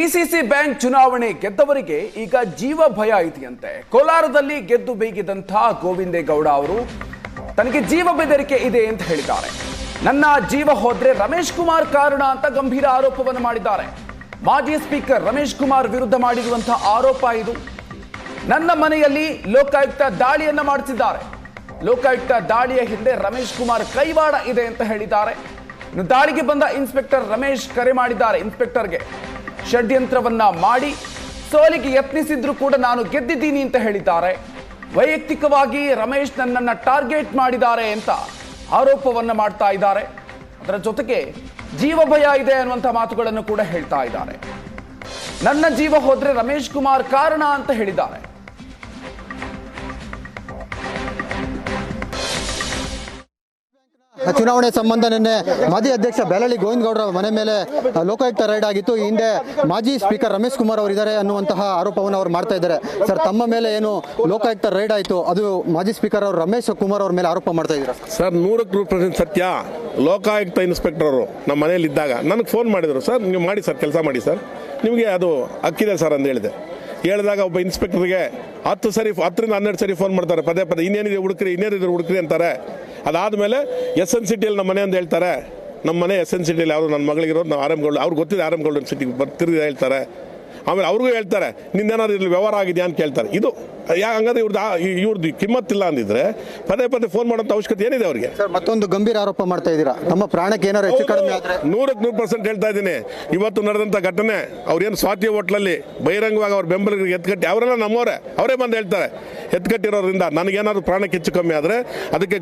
PCC bank ಚುನಾವಣೆ ಗೆದ್ದವರಿಗೆ ಈಗ ಜೀವ ಭಯ ಇದೆಯಂತೆ. ಕೋಲಾರದಲ್ಲಿ ಗೆದ್ದು ಬೀಗಿದಂತಹ ಗೋವಿಂದೇಗೌಡ ಅವರು ತನಗೆ ಜೀವ ಬೆದರಿಕೆ ಇದೆ ಅಂತ ಹೇಳಿದ್ದಾರೆ. ನನ್ನ ಜೀವ ಹೋದ್ರೆ ರಮೇಶ್ ಕುಮಾರ್ ಕಾರಣ ಅಂತ ಗಂಭೀರ ಆರೋಪವನ್ನು ಮಾಡಿದ್ದಾರೆ. ಮಾಜಿ ಸ್ಪೀಕರ್ ರಮೇಶ್ ಕುಮಾರ್ ವಿರುದ್ಧ ಮಾಡಿರುವಂತಹ ಆರೋಪ ಇದು. ನನ್ನ ಮನೆಯಲ್ಲಿ ಲೋಕಾಯುಕ್ತ ದಾಳಿಯನ್ನ ಮಾಡಿಸಿದ್ದಾರೆ. ಲೋಕಾಯುಕ್ತ ದಾಳಿಯ ಹಿಂದೆ ರಮೇಶ್ ಕುಮಾರ್ ಕೈವಾಡ ಇದೆ ಅಂತ ಹೇಳಿದ್ದಾರೆ. ಇನ್ನು ದಾಳಿಗೆ ಬಂದ ಇನ್ಸ್ಪೆಕ್ಟರ್ ರಮೇಶ್ ಕರೆ ಮಾಡಿದ್ದಾರೆ ಇನ್ಸ್ಪೆಕ್ಟರ್ಗೆ. ಷಡ್ಯಂತ್ರವನ್ನ ಮಾಡಿ ಸೋಲಿಗೆ ಯತ್ನಿಸಿದ್ರು ಕೂಡ ನಾನು ಗೆದ್ದಿದ್ದೀನಿ ಅಂತ ಹೇಳಿದ್ದಾರೆ. ವೈಯಕ್ತಿಕವಾಗಿ ರಮೇಶ್ ನನ್ನನ್ನು ಟಾರ್ಗೆಟ್ ಮಾಡಿದ್ದಾರೆ ಅಂತ ಆರೋಪವನ್ನ ಮಾಡ್ತಾ ಇದ್ದಾರೆ. ಅದರ ಜೊತೆಗೆ ಜೀವ ಭಯ ಇದೆ ಅನ್ನುವಂಥ ಮಾತುಗಳನ್ನು ಕೂಡ ಹೇಳ್ತಾ ಇದ್ದಾರೆ. ನನ್ನ ಜೀವ ಹೋದ್ರೆ ರಮೇಶ್ ಕುಮಾರ್ ಕಾರಣ ಅಂತ ಹೇಳಿದ್ದಾರೆ. ಚುನಾವಣೆ ಸಂಬಂಧ ನಿನ್ನೆ ಮಾಜಿ ಅಧ್ಯಕ್ಷ ಬ್ಯಾಲಳ್ಳಿ ಗೋವಿಂದಗೌಡರ ಮನೆ ಮೇಲೆ ಲೋಕಾಯುಕ್ತ ರೈಡ್ ಆಗಿತ್ತು. ಈ ಹಿಂದೆ ಮಾಜಿ ಸ್ಪೀಕರ್ ರಮೇಶ್ ಕುಮಾರ್ ಅವರಿದ್ದಾರೆ ಅನ್ನುವಂತಹ ಆರೋಪವನ್ನು ಅವರು ಮಾಡ್ತಾ ಇದ್ದಾರೆ. ಸರ್, ತಮ್ಮ ಮೇಲೆ ಏನು ಲೋಕಾಯುಕ್ತ ರೈಡ್ ಆಯಿತು, ಅದು ಮಾಜಿ ಸ್ಪೀಕರ್ ಅವರು ರಮೇಶ್ ಕುಮಾರ್ ಅವ್ರ ಮೇಲೆ ಆರೋಪ ಮಾಡ್ತಾ ಇದ್ದಾರೆ. ಸರ್, 100% ಸತ್ಯ. ಲೋಕಾಯುಕ್ತ ಇನ್ಸ್ಪೆಕ್ಟರ್ ಅವರು ನಮ್ಮ ಮನೇಲಿ ಇದ್ದಾಗ ನನಗೆ ಫೋನ್ ಮಾಡಿದರು. ಸರ್, ನೀವು ಮಾಡಿ ಸರ್, ಕೆಲಸ ಮಾಡಿ ಸರ್, ನಿಮಗೆ ಅದು ಹಕ್ಕಿದೆ ಸರ್ ಅಂತ ಹೇಳಿದಾಗ ಒಬ್ಬ ಇನ್ಸ್ಪೆಕ್ಟರ್ಗೆ 10ರಿಂದ 12 ಸರಿ ಫೋನ್ ಮಾಡ್ತಾರೆ ಪದೇ ಪದೇ. ಇನ್ನೇನಿದೆ ಹುಡುಕ್ರಿ ಅಂತಾರೆ. ಅದಾದಮೇಲೆ SN ಸಿಟಿಯಲ್ಲಿ ನಮ್ಮ ಮನೆ ಅಂತ ಹೇಳ್ತಾರೆ. ನಮ್ಮ ಮನೆ SN ಸಿಟಿಯಲ್ಲಿ ಯಾವುದು ನನ್ನ ಮಗಳಿಗಿರೋದು ನಾವು ಆರಂಗೋಲ್ಡ್, ಅವ್ರಿಗೆ ಗೊತ್ತಿದೆ ಆರಂಗೋಲ್ಡ್ ಸಿಟಿಗೆ ಬರ್ತಿರೋದು ಹೇಳ್ತಾರೆ. ಆಮೇಲೆ ಅವ್ರಿಗೂ ಹೇಳ್ತಾರೆ ನಿಂದೇನಾದ್ರು ಇಲ್ಲಿ ವ್ಯವಹಾರ ಆಗಿದೆಯಾ ಅಂತ ಕೇಳ್ತಾರೆ. ಇದು ಹಂಗಾದ್ರೆ ಇವ್ರದ್ದು ಕಿಮ್ಮತ್ತಿಲ್ಲ ಅಂದಿದ್ರೆ ಪದೇ ಪದೇ ಫೋನ್ ಮಾಡೋಂಥ ಅವಶ್ಯಕತೆ ಏನಿದೆ ಅವರಿಗೆ? ಸರ್, ಮತ್ತೊಂದು ಗಂಭೀರ ಆರೋಪ ಮಾಡ್ತಾ ಇದ್ದೀರಾ, ತಮ್ಮ ಪ್ರಾಣಕ್ಕೆ ಏನಾರು ಹೆಚ್ಚು ಕಡಿಮೆ ಆದರೆ 100% ಹೇಳ್ತಾ ಇದ್ದೀನಿ. ಇವತ್ತು ನಡೆದಂಥ ಘಟನೆ, ಅವ್ರೇನು ಸ್ವಾತಿ ಹೋಟ್ಲಲ್ಲಿ ಬಹಿರಂಗವಾಗಿ ಅವ್ರ ಬೆಂಬಲಿಗರಿಗೆ ಎತ್ಕಟ್ಟಿ, ಅವರೆಲ್ಲ ನಮ್ಮವರೇ, ಅವರೇ ಬಂದು ಹೇಳ್ತಾರೆ ಎತ್ಕಟ್ಟಿರೋದ್ರಿಂದ ನನಗೇನಾದ್ರು ಪ್ರಾಣಕ್ಕೆ ಹೆಚ್ಚು ಕಮ್ಮಿ ಆದರೆ ಅದಕ್ಕೆ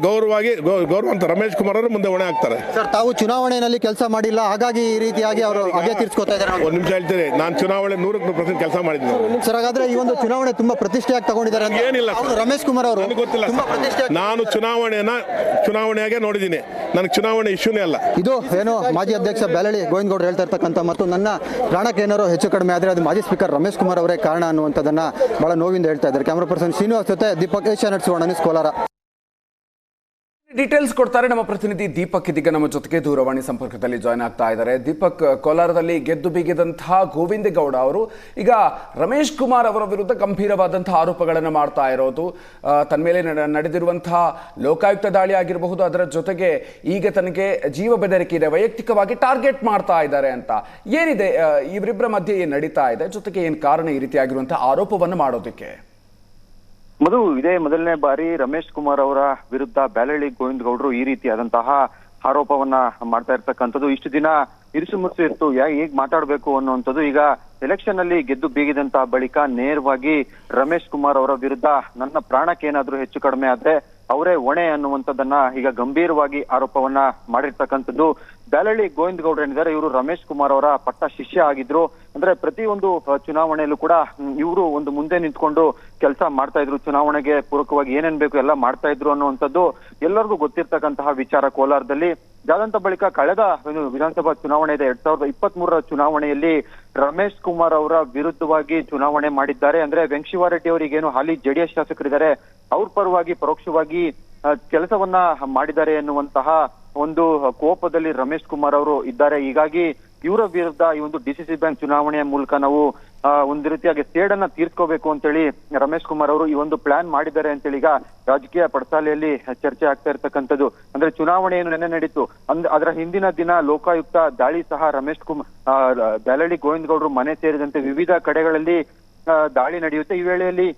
ಗೌರವಂತ ರಮೇಶ್ ಕುಮಾರ್ ಅವರು ಮುಂದೆ ಹೊಣೆ ಆಗ್ತಾರೆ. ಸರ್, ತಾವು ಚುನಾವಣೆಯಲ್ಲಿ ಕೆಲಸ ಮಾಡಿಲ್ಲ, ಹಾಗಾಗಿ ಈ ರೀತಿಯಾಗಿ ಅವರು ಅಗೆ ತೀರ್ಸ್ಕೊತಾ ಇದ್ದಾರೆ. ಒಂದು ನಿಮಿಷ ಹೇಳ್ತೀನಿ, ನಾನು ಚುನಾವಣೆ 100% ಕೆಲಸ ಮಾಡಿದ್ದೀನಿ. ಸರ್, ಹಾಗಾದ್ರೆ ಈ ಒಂದು ಚುನಾವಣೆ ತುಂಬಾ ಪ್ರತಿಷ್ಠೆಯಾಗಿ ತಗೊಂಡಿದ್ದಾರೆ ಅಂತ ಏನಿಲ್ಲ. ರಮೇಶ್ ಕುಮಾರ್ ಅವರು ಗೊತ್ತಿಲ್ಲ. ನಾನು ಚುನಾವಣೆಯಾಗೆ ನೋಡಿದ್ದೀನಿ, ನನಗೆ ಚುನಾವಣೆ ಇಶ್ಯೂನೇ ಅಲ್ಲ. ಇದು ಏನು ಮಾಜಿ ಅಧ್ಯಕ್ಷ ಬ್ಯಾಲಳ್ಳಿ ಗೋವಿಂದಗೌಡ ಹೇಳ್ತಾ ಇರ್ತಕ್ಕಂಥ ಮತ್ತು ನನ್ನ ಪ್ರಾಣಕ್ಕೆ ಏನಾರು ಹೆಚ್ಚು ಕಡಿಮೆ ಆದರೆ ಅದು ಮಾಜಿ ಸ್ಪೀಕರ್ ರಮೇಶ್ ಕುಮಾರ್ ಅವರೇ ಕಾರಣ ಅನ್ನುವಂಥದ್ದನ್ನ ಬಹಳ ನೋವಿಂದ ಹೇಳ್ತಾ ಇದ್ದಾರೆ. ಕ್ಯಾಮರಾ ಪರ್ಸನ್ ಶ್ರೀನಿವಾಸ್ ಜೊತೆ ದೀಪಕ್, ಏಷ್ಯಾನೆಟ್ ಸುವರ್ಣ ನ್ಯೂಸ್, ಕೋಲಾರ. ಡೀಟೇಲ್ಸ್ ಕೊಡ್ತಾರೆ ನಮ್ಮ ಪ್ರತಿನಿಧಿ ದೀಪಕ್. ಇದೀಗ ನಮ್ಮ ಜೊತೆಗೆ ದೂರವಾಣಿ ಸಂಪರ್ಕದಲ್ಲಿ ಜಾಯ್ನ್ ಆಗ್ತಾ ಇದ್ದಾರೆ. ದೀಪಕ್, ಕೋಲಾರದಲ್ಲಿ ಗೆದ್ದು ಬೀಗಿದಂತಹ ಗೋವಿಂದೇಗೌಡ ಅವರು ಈಗ ರಮೇಶ್ ಕುಮಾರ್ ಅವರ ವಿರುದ್ಧ ಗಂಭೀರವಾದಂತಹ ಆರೋಪಗಳನ್ನು ಮಾಡ್ತಾ ಇರೋದು, ತನ್ನ ಮೇಲೆ ನಡೆದಿರುವಂತಹ ಲೋಕಾಯುಕ್ತ ದಾಳಿ ಆಗಿರಬಹುದು, ಅದರ ಜೊತೆಗೆ ಈಗ ತನಗೆ ಜೀವ ಬೆದರಿಕೆ ಇದೆ, ವೈಯಕ್ತಿಕವಾಗಿ ಟಾರ್ಗೆಟ್ ಮಾಡ್ತಾ ಇದ್ದಾರೆ ಅಂತ. ಏನಿದೆ ಇವರಿಬ್ಬರ ಮಧ್ಯೆ ಏನು ನಡೀತಾ ಇದೆ, ಜೊತೆಗೆ ಏನು ಕಾರಣ ಈ ರೀತಿಯಾಗಿರುವಂತಹ ಆರೋಪವನ್ನು ಮಾಡೋದಕ್ಕೆ? ಮಧು, ಇದೇ ಮೊದಲನೇ ಬಾರಿ ರಮೇಶ್ ಕುಮಾರ್ ಅವರ ವಿರುದ್ಧ ಬ್ಯಾಲಳ್ಳಿ ಗೋವಿಂದಗೌಡರು ಈ ರೀತಿಯಾದಂತಹ ಆರೋಪವನ್ನ ಮಾಡ್ತಾ ಇರ್ತಕ್ಕಂಥದ್ದು. ಇಷ್ಟು ದಿನ ಇರಿಸುಮುರುಸು ಇತ್ತು, ಹೇಗ್ ಮಾತಾಡ್ಬೇಕು ಅನ್ನುವಂಥದ್ದು. ಈಗ ಎಲೆಕ್ಷನ್ ಅಲ್ಲಿ ಗೆದ್ದು ಬೀಗಿದಂತ ಬಳಿಕ ನೇರವಾಗಿ ರಮೇಶ್ ಕುಮಾರ್ ಅವರ ವಿರುದ್ಧ ನನ್ನ ಪ್ರಾಣಕ್ಕೆ ಏನಾದ್ರೂ ಹೆಚ್ಚು ಕಡಿಮೆ ಆದ್ರೆ ಅವರೇ ಹೊಣೆ ಅನ್ನುವಂಥದ್ದನ್ನ ಈಗ ಗಂಭೀರವಾಗಿ ಆರೋಪವನ್ನ ಮಾಡಿರ್ತಕ್ಕಂಥದ್ದು. ಬ್ಯಾಲಳ್ಳಿ ಗೋವಿಂದಗೌಡರು ಏನಿದ್ದಾರೆ, ಇವರು ರಮೇಶ್ ಕುಮಾರ್ ಅವರ ಪಟ್ಟ ಶಿಷ್ಯ ಆಗಿದ್ರು. ಅಂದ್ರೆ ಪ್ರತಿಯೊಂದು ಚುನಾವಣೆಯಲ್ಲೂ ಕೂಡ ಇವರು ಒಂದು ಮುಂದೆ ನಿಂತ್ಕೊಂಡು ಕೆಲಸ ಮಾಡ್ತಾ ಇದ್ರು, ಚುನಾವಣೆಗೆ ಪೂರಕವಾಗಿ ಏನೇನ್ ಬೇಕು ಎಲ್ಲ ಮಾಡ್ತಾ ಇದ್ರು ಅನ್ನುವಂಥದ್ದು ಎಲ್ಲರಿಗೂ ಗೊತ್ತಿರ್ತಕ್ಕಂತಹ ವಿಚಾರ. ಕೋಲಾರದಲ್ಲಿ ಜಾದಂತ ಬಳಿಕ ಕಳೆದ ವಿಧಾನಸಭಾ ಚುನಾವಣೆ ಇದೆ, 2023 ಚುನಾವಣೆಯಲ್ಲಿ ರಮೇಶ್ ಕುಮಾರ್ ಅವರ ವಿರುದ್ಧವಾಗಿ ಚುನಾವಣೆ ಮಾಡಿದ್ದಾರೆ. ಅಂದ್ರೆ ವೆಂಕಟೇಶ್ವರರೆಡ್ಡಿ ಅವರಿಗೇನು ಹಾಲಿ JDS ಶಾಸಕರಿದ್ದಾರೆ, ಅವ್ರ ಪರವಾಗಿ ಪರೋಕ್ಷವಾಗಿ ಕೆಲಸವನ್ನ ಮಾಡಿದ್ದಾರೆ ಎನ್ನುವಂತಹ ಒಂದು ಕೋಪದಲ್ಲಿ ರಮೇಶ್ ಕುಮಾರ್ ಅವರು ಇದ್ದಾರೆ. ಹೀಗಾಗಿ ಇವರ ವಿರುದ್ಧ ಈ ಒಂದು DCC ಬ್ಯಾಂಕ್ ಚುನಾವಣೆಯ ಮೂಲಕ ನಾವು ಒಂದು ರೀತಿಯಾಗಿ ಸೇಡನ್ನ ತೀರ್ಸ್ಕೋಬೇಕು ಅಂತೇಳಿ ರಮೇಶ್ ಕುಮಾರ್ ಅವರು ಈ ಒಂದು ಪ್ಲಾನ್ ಮಾಡಿದ್ದಾರೆ ಅಂತೇಳಿ ಈಗ ರಾಜಕೀಯ ಪಡಸಾಲೆಯಲ್ಲಿ ಚರ್ಚೆ ಆಗ್ತಾ ಇರ್ತಕ್ಕಂಥದ್ದು. ಅಂದ್ರೆ ಚುನಾವಣೆ ಏನು ನೆನ್ನೆ ನಡೀತು, ಅದರ ಹಿಂದಿನ ದಿನ ಲೋಕಾಯುಕ್ತ ದಾಳಿ ಸಹ ರಮೇಶ್ ಕುಮಾರ್ ಬ್ಯಾಲಳ್ಳಿ ಗೋವಿಂದಗೌಡರು ಮನೆ ಸೇರಿದಂತೆ ವಿವಿಧ ಕಡೆಗಳಲ್ಲಿ ದಾಳಿ ನಡೆಯುತ್ತೆ. ಈ ವೇಳೆಯಲ್ಲಿ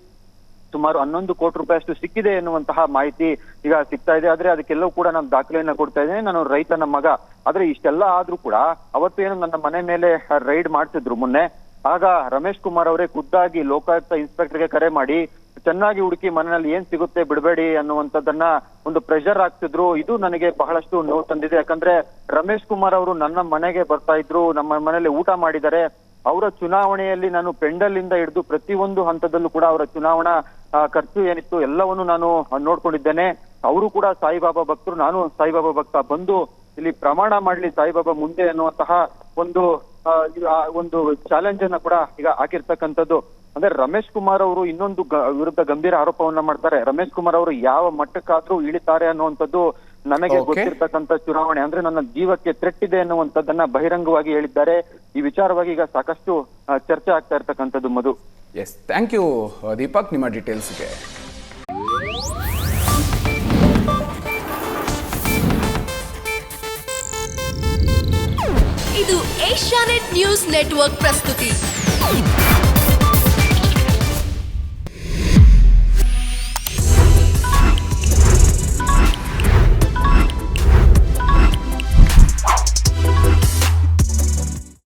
ಸುಮಾರು 11 ಕೋಟಿ ರೂಪಾಯಿ ಅಷ್ಟು ಸಿಕ್ಕಿದೆ ಎನ್ನುವಂತಹ ಮಾಹಿತಿ ಈಗ ಸಿಗ್ತಾ ಇದೆ. ಆದ್ರೆ ಅದಕ್ಕೆಲ್ಲವೂ ಕೂಡ ನಾನು ದಾಖಲೆಯನ್ನ ಕೊಡ್ತಾ ಇದ್ದೇನೆ, ನಾನು ರೈತನ ಮಗ. ಆದ್ರೆ ಇಷ್ಟೆಲ್ಲ ಆದ್ರೂ ಕೂಡ ಅವತ್ತು ಏನು ನನ್ನ ಮನೆ ಮೇಲೆ ರೈಡ್ ಮಾಡ್ತಿದ್ರು ಮೊನ್ನೆ, ಆಗ ರಮೇಶ್ ಕುಮಾರ್ ಅವರೇ ಖುದ್ದಾಗಿ ಲೋಕಾಯುಕ್ತ ಇನ್ಸ್ಪೆಕ್ಟರ್ಗೆ ಕರೆ ಮಾಡಿ ಚೆನ್ನಾಗಿ ಹುಡುಕಿ ಮನೆಯಲ್ಲಿ ಏನ್ ಸಿಗುತ್ತೆ ಬಿಡಬೇಡಿ ಅನ್ನುವಂಥದ್ದನ್ನ ಒಂದು ಪ್ರೆಷರ್ ಆಗ್ತಿದ್ರು. ಇದು ನನಗೆ ಬಹಳಷ್ಟು ನೋವು ತಂದಿದೆ. ಯಾಕಂದ್ರೆ ರಮೇಶ್ ಕುಮಾರ್ ಅವರು ನನ್ನ ಮನೆಗೆ ಬರ್ತಾ ಇದ್ರು, ನಮ್ಮ ಮನೆಯಲ್ಲಿ ಊಟ ಮಾಡಿದ್ದಾರೆ. ಅವರ ಚುನಾವಣೆಯಲ್ಲಿ ನಾನು ಪೆಂಡಲ್ ಇಂದ ಹಿಡಿದು ಪ್ರತಿಯೊಂದು ಹಂತದಲ್ಲೂ ಕೂಡ ಅವರ ಚುನಾವಣಾ ಖರ್ಚು ಏನಿತ್ತು ಎಲ್ಲವನ್ನು ನಾನು ನೋಡ್ಕೊಂಡಿದ್ದೇನೆ. ಅವರು ಕೂಡ ಸಾಯಿಬಾಬಾ ಭಕ್ತರು, ನಾನು ಸಾಯಿಬಾಬಾ ಭಕ್ತ. ಬಂದು ಇಲ್ಲಿ ಪ್ರಮಾಣ ಮಾಡ್ಲಿ ಸಾಯಿಬಾಬಾ ಮುಂದೆ ಅನ್ನುವಂತಹ ಒಂದು ಚಾಲೆಂಜ್ ಅನ್ನ ಕೂಡ ಈಗ ಹಾಕಿರ್ತಕ್ಕಂಥದ್ದು. ಅಂದ್ರೆ ರಮೇಶ್ ಕುಮಾರ್ ಅವರು ಇನ್ನೊಂದು ವಿರುದ್ಧ ಗಂಭೀರ ಆರೋಪವನ್ನ ಮಾಡ್ತಾರೆ. ರಮೇಶ್ ಕುಮಾರ್ ಅವರು ಯಾವ ಮಟ್ಟಕ್ಕಾದ್ರೂ ಇಳಿತಾರೆ ಅನ್ನುವಂಥದ್ದು ನನಗೆ Okay. ಗೊತ್ತಿರ್ತಕ್ಕಂಥ ಚುನಾವಣೆ ಅಂದ್ರೆ ನನ್ನ ಜೀವಕ್ಕೆ ಥ್ರೆಟ್ ಇದೆ ಅನ್ನುವಂಥದ್ದನ್ನ ಬಹಿರಂಗವಾಗಿ ಹೇಳಿದ್ದಾರೆ. ಈ ವಿಚಾರವಾಗಿ ಈಗ ಸಾಕಷ್ಟು ಚರ್ಚೆ ಆಗ್ತಾ ಇರ್ತಕ್ಕಂಥದ್ದು ಮಧು. ಎಸ್, ಥ್ಯಾಂಕ್ ಯು ದೀಪಕ್ ನಿಮ್ಮ ಡೀಟೇಲ್ಸ್ಗೆ. ಇದು ಏಷ್ಯಾನೆಟ್ ನ್ಯೂಸ್ ನೆಟ್ವರ್ಕ್ ಪ್ರಸ್ತುತಿ.